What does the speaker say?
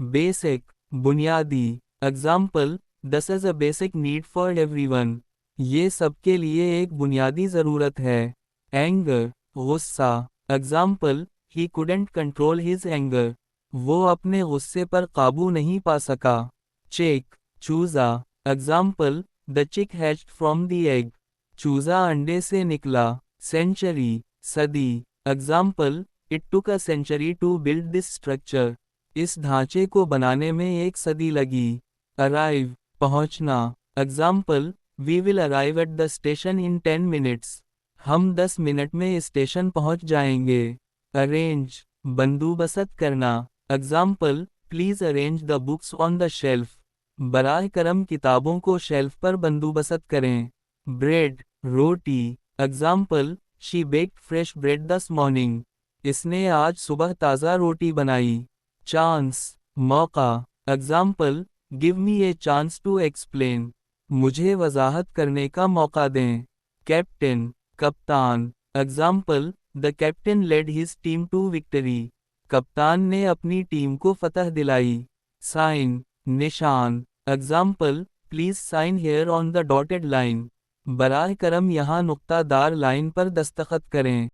Basic, बुनियादी. Example, this is a basic need for everyone. ये सबके लिए एक बुनियादी ज़रूरत है. Anger, गुस्सा. Example, he couldn't control his anger. वो अपने गुस्से पर काबू नहीं पा सका. Chick, चूज़ा. Example, the chick hatched from the egg. चूज़ा अंडे से निकला. Century, सदी. Example, it took a century to build this structure. इस ढांचे को बनाने में एक सदी लगी. Arrive, पहुंचना. Example, we will arrive at the station in 10 minutes. हम 10 मिनट में स्टेशन पहुंच जाएंगे. Arrange, बंदोबस्त करना. Example, please arrange the books on the shelf. बराह करम किताबों को शेल्फ पर बंदोबस्त करें. Bread, roti. Example, she baked fresh bread this morning. इसने आज सुबह ताज़ा रोटी बनाई. Chance, मौका. Example, give me a chance to explain. मुझे वजाहत करने का मौका दें. Captain, कप्तान. Example, the captain led his team to victory. कप्तान ने अपनी टीम को फतह दिलाई. Sign, निशान. Example, please sign here on the dotted line. बराह करम यहाँ नुक्तादार लाइन पर दस्तखत करें.